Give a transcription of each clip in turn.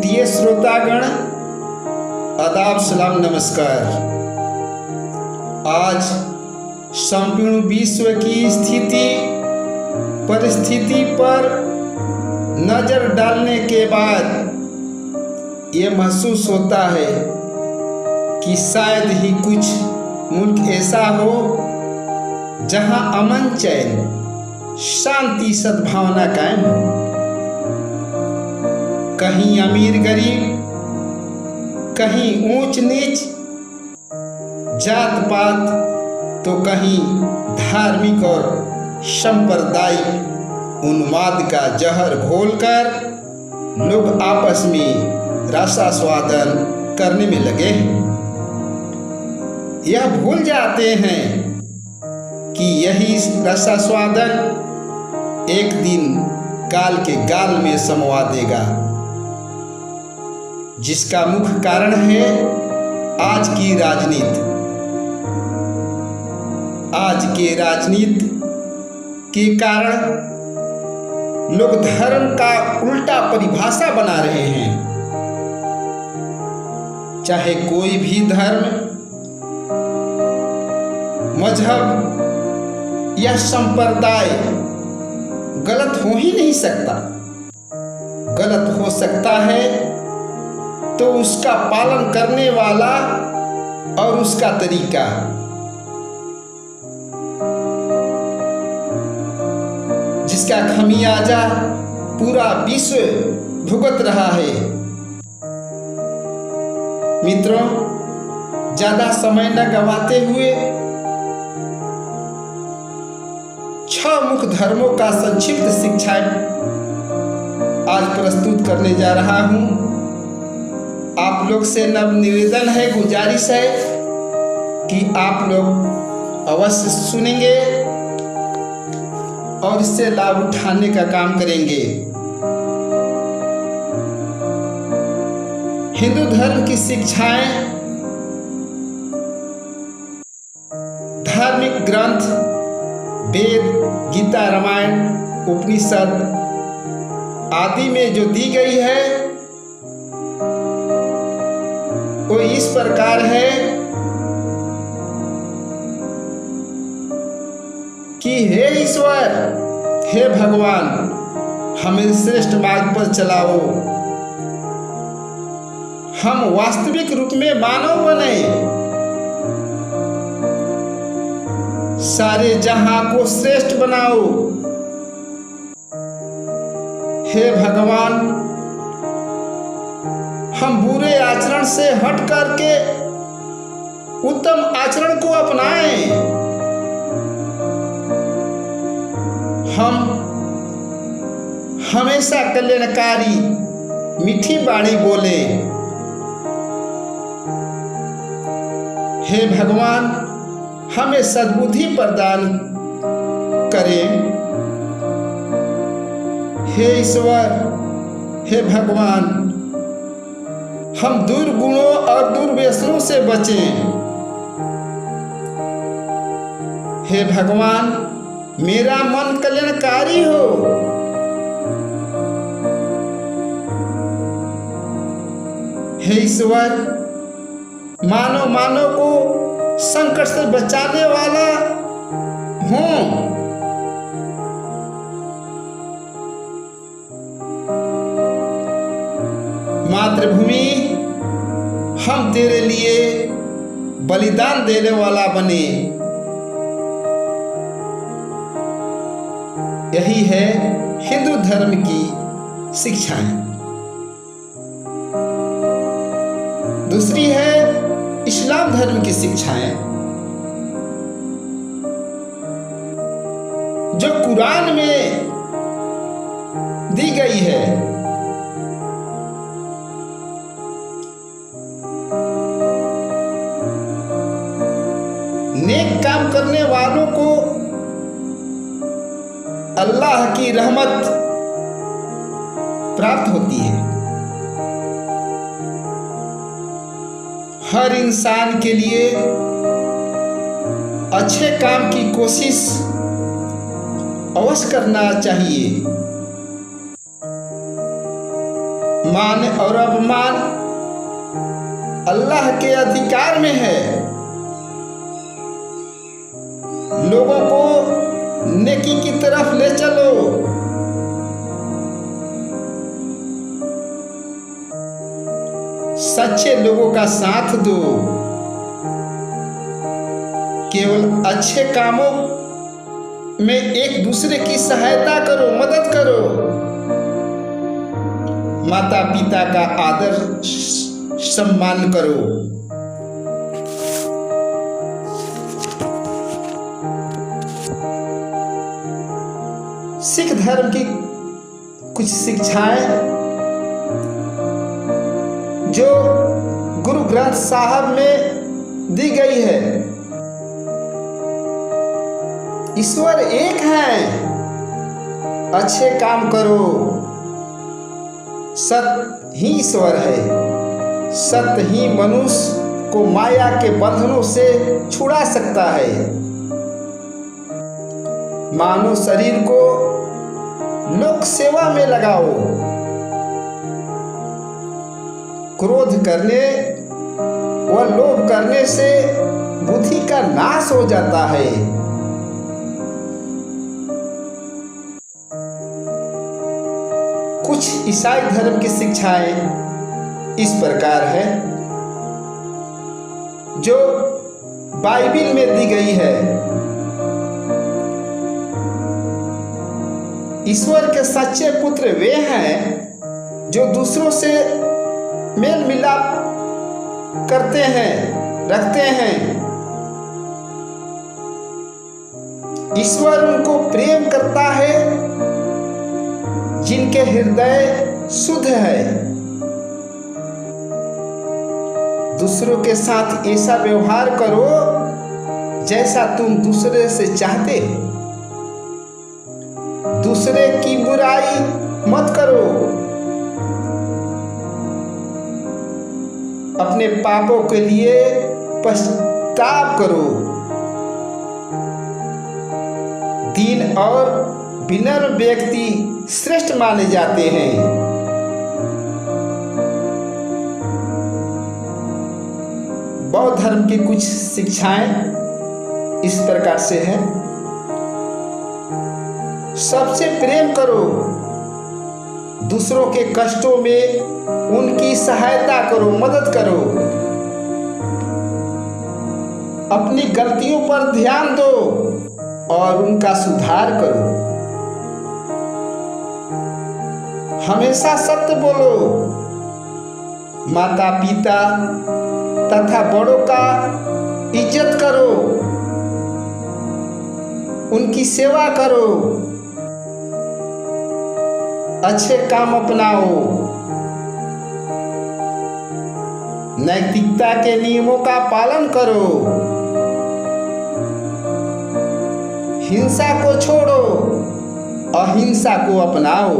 प्रिय श्रोतागण, आदाब, सलाम, नमस्कार। आज संपूर्ण विश्व की परिस्थिति पर नजर डालने के बाद ये महसूस होता है कि शायद ही कुछ मुल्क ऐसा हो जहां अमन, चैन, शांति, सद्भावना कायम हो। कहीं अमीर गरीब, कहीं ऊंच नीच, जात पात, तो कहीं धार्मिक और सांप्रदायिक उन्माद का जहर घोलकर लोग आपस में रसास्वादन करने में लगे हैं। यह भूल जाते हैं कि यही रसास्वादन एक दिन काल के गाल में समवा देगा, जिसका मुख्य कारण है आज की राजनीति। आज के राजनीति के कारण लोग धर्म का उल्टा परिभाषा बना रहे हैं। चाहे कोई भी धर्म, मजहब या संप्रदाय गलत हो ही नहीं सकता। गलत हो सकता है तो उसका पालन करने वाला और उसका तरीका। जिसका खमियाजा पूरा विश्व भुगत रहा है। मित्रों, ज्यादा समय न गंवाते हुए 6 मुख्य धर्मों का संक्षिप्त शिक्षाएं आज प्रस्तुत करने जा रहा हूं। आप लोग से नव निवेदन है, गुजारिश है कि आप लोग अवश्य सुनेंगे और इससे लाभ उठाने का काम करेंगे। हिंदू धर्म की शिक्षाएं धार्मिक ग्रंथ वेद, गीता, रामायण, उपनिषद आदि में जो दी गई है वो इस प्रकार है कि हे ईश्वर, हे भगवान, हमें श्रेष्ठ मार्ग पर चलाओ। हम वास्तविक रूप में मानव बने, सारे जहां को श्रेष्ठ बनाओ। हे भगवान, हम बुरे आचरण से हट करके उत्तम आचरण को अपनाएं। हम हमेशा कल्याणकारी मीठी वाणी बोले। हे भगवान, हमें सद्बुद्धि प्रदान करें। हे ईश्वर, हे भगवान, हम दुर्गुणों और दुर्व्यसनों से बचें। हे भगवान, मेरा मन कल्याणकारी हो। हे ईश्वर, मानव को संकट से बचाने वाला हूं। मातृभूमि, हम तेरे लिए बलिदान देने वाला बने। यही है हिंदू धर्म की शिक्षाएं। दूसरी है इस्लाम धर्म की शिक्षाएं, जो कुरान में दी गई है। नेक काम करने वालों को अल्लाह की रहमत प्राप्त होती है। हर इंसान के लिए अच्छे काम की कोशिश अवश्य करना चाहिए। मान और अपमान अल्लाह के अधिकार में है। लोगों को नेकी की तरफ ले चलो। सच्चे लोगों का साथ दो। केवल अच्छे कामों में एक दूसरे की सहायता करो, मदद करो। माता पिता का आदर सम्मान करो। सिख धर्म की कुछ शिक्षाएं जो गुरु ग्रंथ साहब में दी गई है। ईश्वर एक है, अच्छे काम करो। सत्य ही ईश्वर है। सत्य ही मनुष्य को माया के बंधनों से छुड़ा सकता है। मानव शरीर को लोक सेवा में लगाओ। क्रोध करने व लोभ करने से बुद्धि का नाश हो जाता है। कुछ ईसाई धर्म की शिक्षाएं इस प्रकार है जो बाइबिल में दी गई है। ईश्वर के सच्चे पुत्र वे हैं जो दूसरों से मेल मिलाप करते हैं, रखते हैं। ईश्वर उनको प्रेम करता है जिनके हृदय शुद्ध है। दूसरों के साथ ऐसा व्यवहार करो जैसा तुम दूसरे से चाहते हो। दूसरे की बुराई मत करो। अपने पापों के लिए पश्चाताप करो। दीन और विनम्र व्यक्ति श्रेष्ठ माने जाते हैं। बौद्ध धर्म की कुछ शिक्षाएं इस प्रकार से है। सबसे प्रेम करो। दूसरों के कष्टों में उनकी सहायता करो, मदद करो। अपनी गलतियों पर ध्यान दो और उनका सुधार करो। हमेशा सत्य बोलो। माता पिता तथा बड़ों का इज्जत करो। उनकी सेवा करो। अच्छे काम अपनाओ। नैतिकता के नियमों का पालन करो। हिंसा को छोड़ो, अहिंसा को अपनाओ।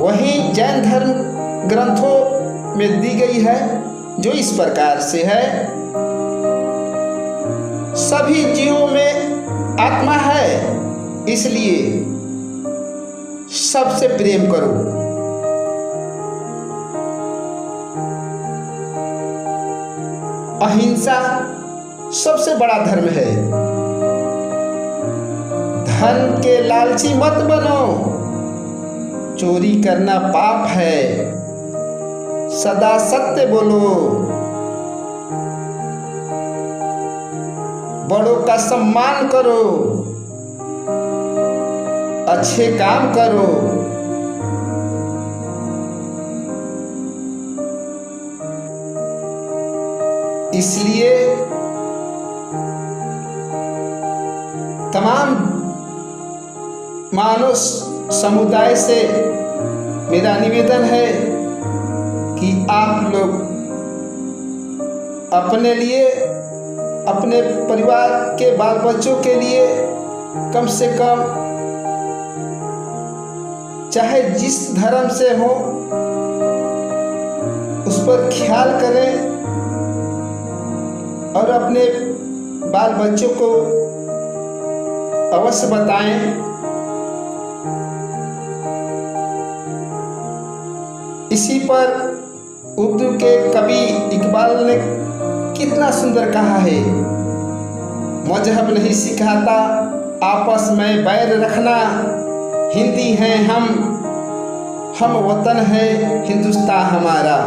वही जैन धर्म ग्रंथों में दी गई है जो इस प्रकार से है। सभी जीवों में आत्मा है, इसलिए सबसे प्रेम करो। अहिंसा सबसे बड़ा धर्म है। धन के लालची मत बनो। चोरी करना पाप है। सदा सत्य बोलो। बड़ों का सम्मान करो। अच्छे काम करो। इसलिए तमाम मानव समुदाय से मेरा निवेदन है कि आप लोग अपने लिए, अपने परिवार के बाल बच्चों के लिए कम से कम, चाहे जिस धर्म से हो, उस पर ख्याल करें और अपने बाल बच्चों को अवश्य बताएं इसी पर उर्दू के कवि इकबाल ने कितना सुंदर कहा है, मजहब नहीं सिखाता आपस में बैर रखना, हिंदी हैं हम वतन है हिंदुस्तान हमारा।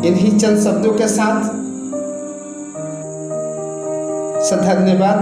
इन्हीं चंद शब्दों के साथ धन्यवाद।